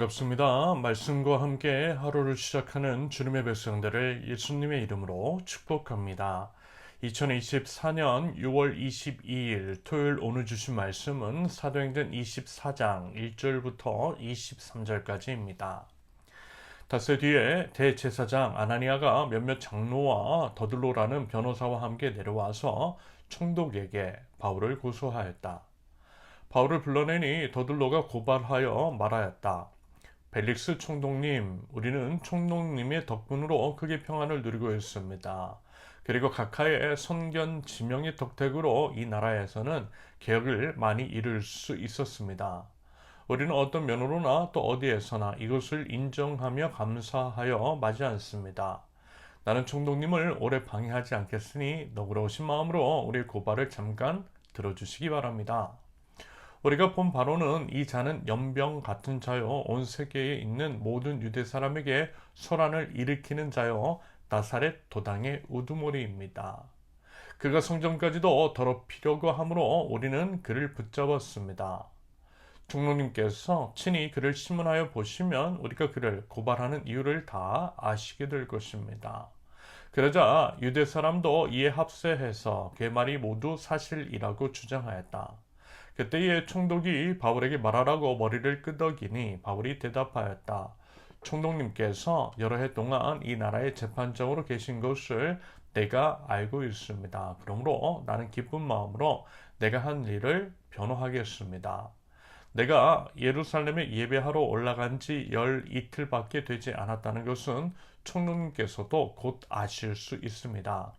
반갑습니다. 말씀과 함께 하루를 시작하는 주님의 백성들을 예수님의 이름으로 축복합니다. 2024년 6월 22일 토요일 오늘 주신 말씀은 사도행전 24장 1절부터 23절까지입니다. 닷새 뒤에 대제사장 아나니아가 몇몇 장로와 더들로라는 변호사와 함께 내려와서 총독에게 바울을 고소하였다. 바울을 불러내니 더들로가 고발하여 말하였다. 벨릭스 총독님, 우리는 총독님의 덕분으로 크게 평안을 누리고 있습니다. 그리고 각하의 선견 지명의 덕택으로 이 나라에서는 개혁을 많이 이룰 수 있었습니다. 우리는 어떤 면으로나 또 어디에서나 이것을 인정하며 감사하여 마지 않습니다. 나는 총독님을 오래 방해하지 않겠으니 너그러우신 마음으로 우리의 고발을 잠깐 들어주시기 바랍니다. 우리가 본 바로는 이 자는 연병 같은 자요 온 세계에 있는 모든 유대 사람에게 소란을 일으키는 자요 나사렛 도당의 우두머리입니다. 그가 성전까지도 더럽히려고 하므로 우리는 그를 붙잡았습니다. 총독님께서 친히 그를 신문하여 보시면 우리가 그를 고발하는 이유를 다 아시게 될 것입니다. 그러자 유대 사람도 이에 합세해서 그 말이 모두 사실이라고 주장하였다. 그때에 총독이 바울에게 말하라고 머리를 끄덕이니 바울이 대답하였다. 총독님께서 여러 해 동안 이 나라의 재판장으로 계신 것을 내가 알고 있습니다. 그러므로 나는 기쁜 마음으로 내가 한 일을 변호하겠습니다. 내가 예루살렘에 예배하러 올라간 지 열 이틀밖에 되지 않았다는 것은 총독님께서도 곧 아실 수 있습니다.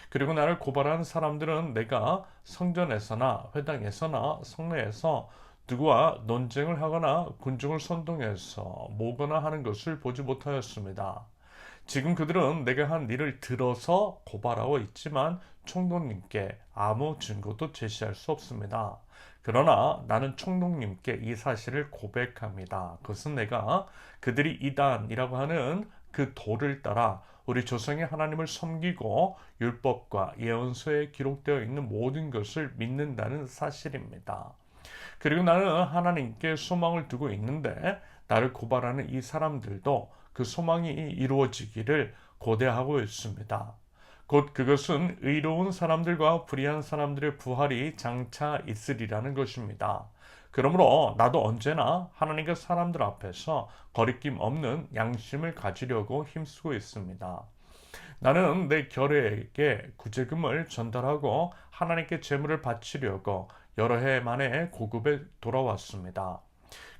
그리고 나를 고발하는 사람들은 내가 성전에서나 회당에서나 성내에서 누구와 논쟁을 하거나 군중을 선동해서 모거나 하는 것을 보지 못하였습니다. 지금 그들은 내가 한 일을 들어서 고발하고 있지만 총독님께 아무 증거도 제시할 수 없습니다. 그러나 나는 총독님께 이 사실을 고백합니다. 그것은 내가 그들이 이단이라고 하는 그 도를 따라 우리 조상의 하나님을 섬기고 율법과 예언서에 기록되어 있는 모든 것을 믿는다는 사실입니다. 그리고 나는 하나님께 소망을 두고 있는데 나를 고발하는 이 사람들도 그 소망이 이루어지기를 고대하고 있습니다. 곧 그것은 의로운 사람들과 불의한 사람들의 부활이 장차 있으리라는 것입니다. 그러므로 나도 언제나 하나님과 사람들 앞에서 거리낌 없는 양심을 가지려고 힘쓰고 있습니다. 나는 내 결의에게 구제금을 전달하고 하나님께 제물을 바치려고 여러 해 만에 고국에 돌아왔습니다.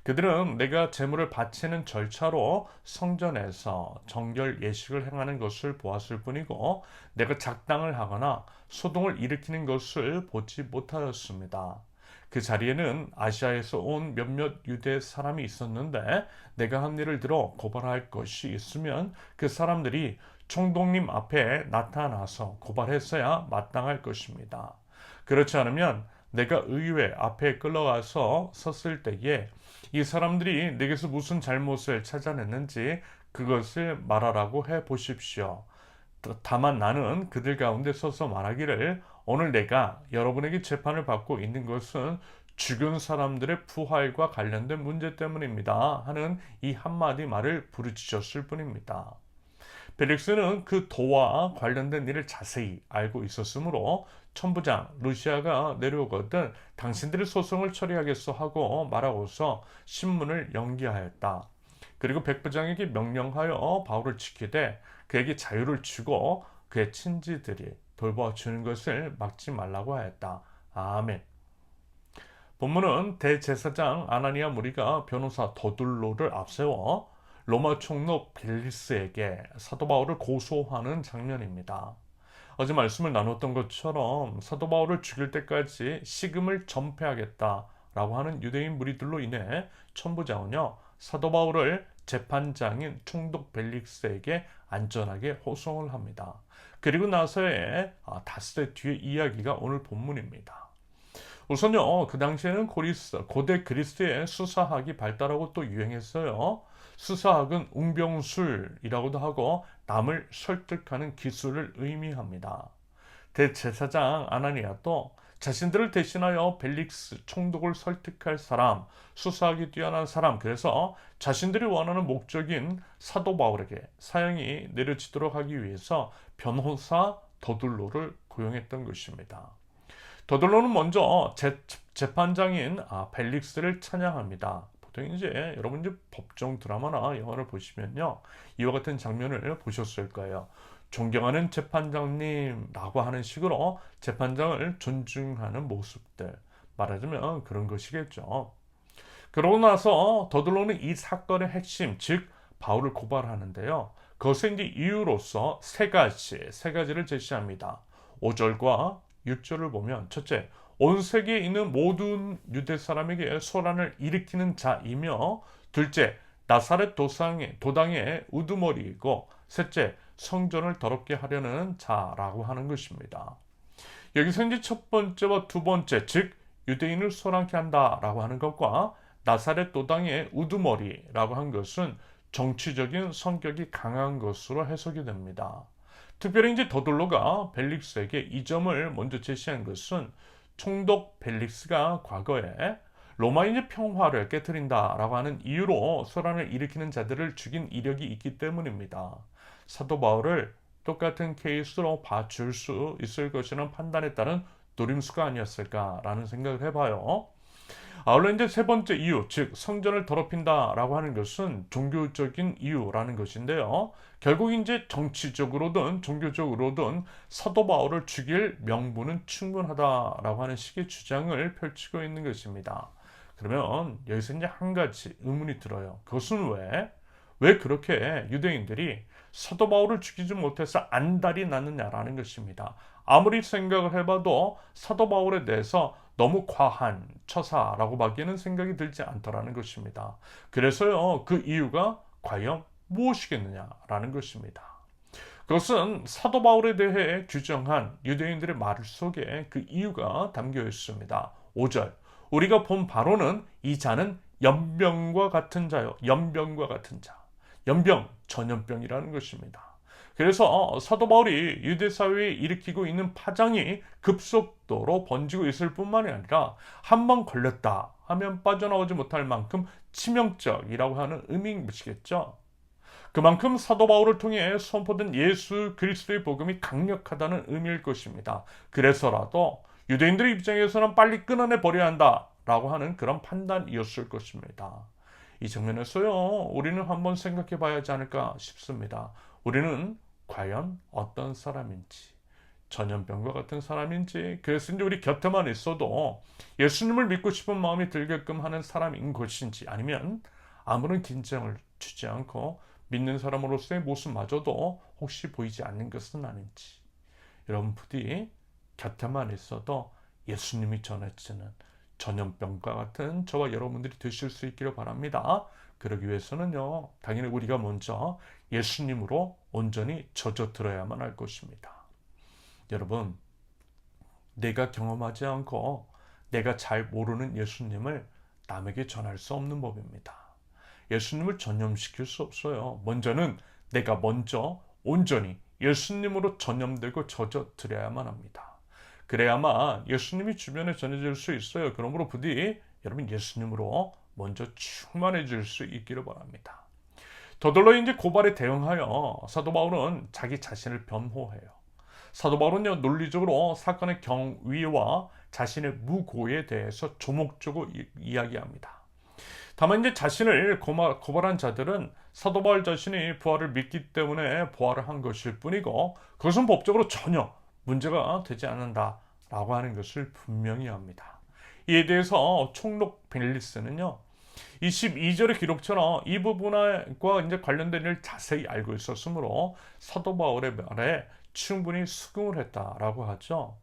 그들은 내가 제물을 바치는 절차로 성전에서 정결 예식을 행하는 것을 보았을 뿐이고 내가 작당을 하거나 소동을 일으키는 것을 보지 못하였습니다. 그 자리에는 아시아에서 온 몇몇 유대 사람이 있었는데 내가 한 일을 들어 고발할 것이 있으면 그 사람들이 총독님 앞에 나타나서 고발했어야 마땅할 것입니다. 그렇지 않으면 내가 의회 앞에 끌려가서 섰을 때에 이 사람들이 내게서 무슨 잘못을 찾아냈는지 그것을 말하라고 해 보십시오. 다만 나는 그들 가운데 서서 말하기를 오늘 내가 여러분에게 재판을 받고 있는 것은 죽은 사람들의 부활과 관련된 문제 때문입니다. 하는 이 한마디 말을 부르짖었을 뿐입니다. 벨릭스는 그 도와 관련된 일을 자세히 알고 있었으므로 천부장 루시아가 내려오거든 당신들의 소송을 처리하겠소 하고 말하고서 신문을 연기하였다. 그리고 백부장에게 명령하여 바울을 지키되 그에게 자유를 주고 그의 친지들이 돌봐주는 것을 막지 말라고 하였다. 아멘. 본문은 대제사장 아나니아 무리가 변호사 더둘로를 앞세워 로마 총독 벨리스에게 사도 바울을 고소하는 장면입니다. 어제 말씀을 나눴던 것처럼 사도 바울을 죽일 때까지 식음을 전폐하겠다라고 하는 유대인 무리들로 인해 천부장은요 사도 바울을 재판장인 총독 벨릭스에게 안전하게 호송을 합니다. 그리고 나서의 닷새 뒤의 이야기가 오늘 본문입니다. 우선요 그 당시에는 고대 그리스의 수사학이 발달하고 또 유행했어요. 수사학은 웅병술이라고도 하고 남을 설득하는 기술을 의미합니다. 대제사장 아나니아도 자신들을 대신하여 벨릭스 총독을 설득할 사람, 수사하기 뛰어난 사람, 그래서 자신들이 원하는 목적인 사도 바울에게 사형이 내려지도록 하기 위해서 변호사 더둘로를 고용했던 것입니다. 더둘로는 먼저 재판장인 벨릭스를 찬양합니다. 보통 이제 여러분 이제 법정 드라마나 영화를 보시면요, 이와 같은 장면을 보셨을 거예요. 존경하는 재판장님라고 하는 식으로 재판장을 존중하는 모습들, 말하자면 그런 것이겠죠. 그러고 나서 더들로는 이 사건의 핵심, 즉 바울을 고발하는데요. 그것의 이제 이유로서 세 가지를 제시합니다. 5절과 6절을 보면, 첫째, 온 세계에 있는 모든 유대 사람에게 소란을 일으키는 자이며, 둘째, 나사렛 도당의 우두머리이고, 셋째, 성전을 더럽게 하려는 자라고 하는 것입니다. 여기서 이제 첫 번째와 두 번째, 즉 유대인을 소란케 한다라고 하는 것과 나사렛 도당의 우두머리라고 한 것은 정치적인 성격이 강한 것으로 해석이 됩니다. 특별히 이제 더둘로가 벨릭스에게 이 점을 먼저 제시한 것은 총독 벨릭스가 과거에 로마인의 평화를 깨뜨린다라고 하는 이유로 소란을 일으키는 자들을 죽인 이력이 있기 때문입니다. 사도 바울을 똑같은 케이스로 봐줄 수 있을 것이라는 판단에 따른 노림수가 아니었을까라는 생각을 해봐요. 아울러 이제 세 번째 이유, 즉 성전을 더럽힌다라고 하는 것은 종교적인 이유라는 것인데요. 결국 이제 정치적으로든 종교적으로든 사도 바울을 죽일 명분은 충분하다라고 하는 식의 주장을 펼치고 있는 것입니다. 그러면 여기서 이제 한 가지 의문이 들어요. 그것은 왜 그렇게 유대인들이 사도 바울을 죽이지 못해서 안달이 났느냐라는 것입니다. 아무리 생각을 해봐도 사도 바울에 대해서 너무 과한 처사라고 밖에는 생각이 들지 않더라는 것입니다. 그래서요, 그 이유가 과연 무엇이겠느냐라는 것입니다. 그것은 사도 바울에 대해 규정한 유대인들의 말 속에 그 이유가 담겨 있습니다. 5절, 우리가 본 바로는 이 자는 연병과 같은 자요. 연병과 같은 자. 연병, 전염병이라는 것입니다. 그래서 사도 바울이 유대 사회에 일으키고 있는 파장이 급속도로 번지고 있을 뿐만이 아니라 한 번 걸렸다 하면 빠져나오지 못할 만큼 치명적이라고 하는 의미인 것이겠죠. 그만큼 사도 바울을 통해 선포된 예수 그리스도의 복음이 강력하다는 의미일 것입니다. 그래서라도 유대인들의 입장에서는 빨리 끊어내 버려야 한다라고 하는 그런 판단이었을 것입니다. 이 장면에서요, 우리는 한번 생각해 봐야 하지 않을까 싶습니다. 우리는 과연 어떤 사람인지, 전염병과 같은 사람인지, 그래서 이제 우리 곁에만 있어도 예수님을 믿고 싶은 마음이 들게끔 하는 사람인 것인지, 아니면 아무런 긴장을 주지 않고 믿는 사람으로서의 모습마저도 혹시 보이지 않는 것은 아닌지, 여러분 부디 곁에만 있어도 예수님이 전해지는 전염병과 같은 저와 여러분들이 되실 수 있기를 바랍니다. 그러기 위해서는요, 당연히 우리가 먼저 예수님으로 온전히 젖어들어야만 할 것입니다. 여러분, 내가 경험하지 않고 내가 잘 모르는 예수님을 남에게 전할 수 없는 법입니다. 예수님을 전염시킬 수 없어요. 내가 먼저 온전히 예수님으로 전염되고 젖어들어야만 합니다. 그래야만 예수님이 주변에 전해질 수 있어요. 그러므로 부디 여러분 예수님으로 먼저 충만해질 수 있기를 바랍니다. 더불어 이제 고발에 대응하여 사도 바울은 자기 자신을 변호해요. 사도 바울은요, 논리적으로 사건의 경위와 자신의 무고에 대해서 조목조목 이야기합니다. 다만 이제 자신을 고발한 자들은 사도 바울 자신이 부활을 믿기 때문에 부활을 한 것일 뿐이고, 그것은 법적으로 전혀 문제가 되지 않는다라고 하는 것을 분명히 합니다. 이에 대해서 총독 벨리스는요, 22절의 기록처럼 이 부분과 이제 관련된 일을 자세히 알고 있었으므로 사도 바울의 말에 충분히 수긍을 했다라고 하죠.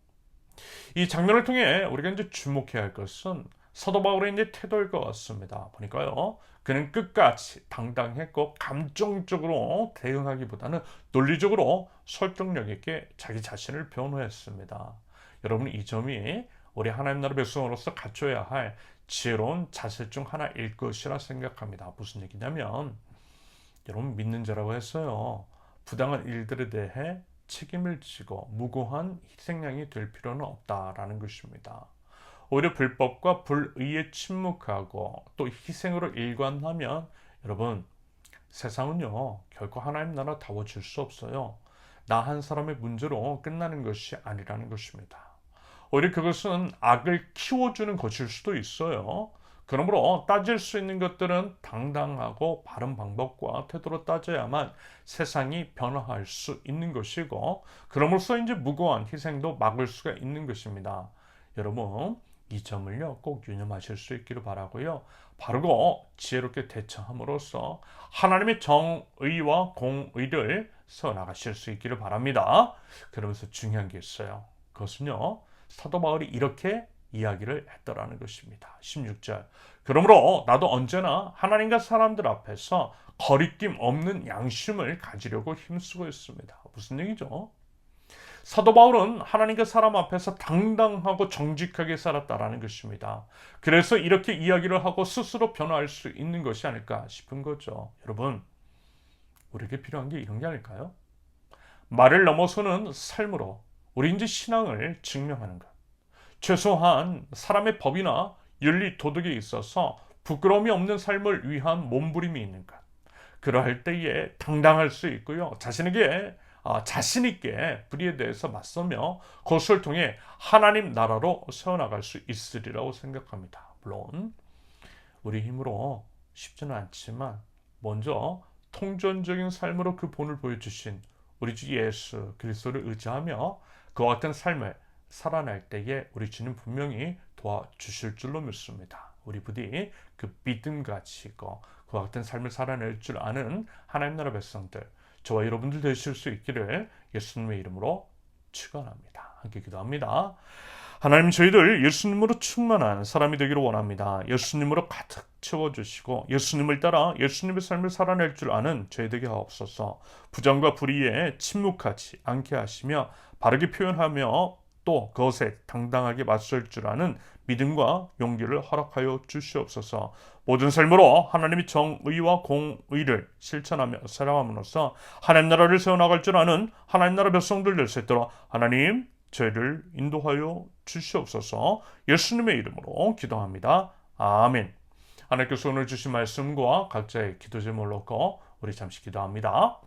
이 장면을 통해 우리가 이제 주목해야 할 것은 사도 바울의 이제 태도일 것 같습니다. 보니까요, 그는 끝까지 당당했고 감정적으로 대응하기보다는 논리적으로 설득력 있게 자기 자신을 변호했습니다. 여러분, 이 점이 우리 하나님 나라 백성으로서 갖춰야 할 지혜로운 자세 중 하나일 것이라 생각합니다. 무슨 얘기냐면, 여러분 믿는 자라고 했어요. 부당한 일들에 대해 책임을 지고 무고한 희생양이 될 필요는 없다라는 것입니다. 오히려 불법과 불의에 침묵하고 또 희생으로 일관하면 여러분 세상은요 결코 하나님 나라 다워질 수 없어요. 나 한 사람의 문제로 끝나는 것이 아니라는 것입니다. 오히려 그것은 악을 키워주는 것일 수도 있어요. 그러므로 따질 수 있는 것들은 당당하고 바른 방법과 태도로 따져야만 세상이 변화할 수 있는 것이고, 그럼으로써 이제 무고한 희생도 막을 수가 있는 것입니다. 여러분, 이 점을요 꼭 유념하실 수 있기를 바라고요. 바르고 지혜롭게 대처함으로써 하나님의 정의와 공의를 세워나가실 수 있기를 바랍니다. 그러면서 중요한 게 있어요. 그것은요 사도 바울이 이렇게 이야기를 했더라는 것입니다. 16절. 그러므로 나도 언제나 하나님과 사람들 앞에서 거리낌 없는 양심을 가지려고 힘쓰고 있습니다. 무슨 얘기죠? 사도 바울은 하나님과 사람 앞에서 당당하고 정직하게 살았다라는 것입니다. 그래서 이렇게 이야기를 하고 스스로 변화할 수 있는 것이 아닐까 싶은 거죠. 여러분, 우리에게 필요한 게 이런 게 아닐까요? 말을 넘어서는 삶으로 우리 이제 신앙을 증명하는 것. 최소한 사람의 법이나 윤리 도덕에 있어서 부끄러움이 없는 삶을 위한 몸부림이 있는 것. 그러할 때에 당당할 수 있고요. 자신 있게 불의에 대해서 맞서며 그것을 통해 하나님 나라로 세워나갈 수 있으리라고 생각합니다. 물론 우리 힘으로 쉽지는 않지만 먼저 통전적인 삶으로 그 본을 보여주신 우리 주 예수 그리스도를 의지하며 그와 같은 삶을 살아날 때에 우리 주님 분명히 도와주실 줄로 믿습니다. 우리 부디 그 믿음 가지고 그와 같은 삶을 살아낼 줄 아는 하나님 나라 백성들, 저와 여러분들 되실 수 있기를 예수님의 이름으로 축원합니다. 함께 기도합니다. 하나님, 저희들 예수님으로 충만한 사람이 되기를 원합니다. 예수님으로 가득 채워주시고 예수님을 따라 예수님의 삶을 살아낼 줄 아는 저희 되게 하옵소서. 부정과 불의에 침묵하지 않게 하시며 바르게 표현하며 또 그것에 당당하게 맞설 줄 아는 믿음과 용기를 허락하여 주시옵소서. 모든 삶으로 하나님의 정의와 공의를 실천하며 살아감으로써 하나님 나라를 세워나갈 줄 아는 하나님 나라 백성들 될 수 있도록 하나님 저희를 인도하여 주시옵소서. 예수님의 이름으로 기도합니다. 아멘. 하나님께서 오늘 주신 말씀과 각자의 기도 제목을 놓고 우리 잠시 기도합니다.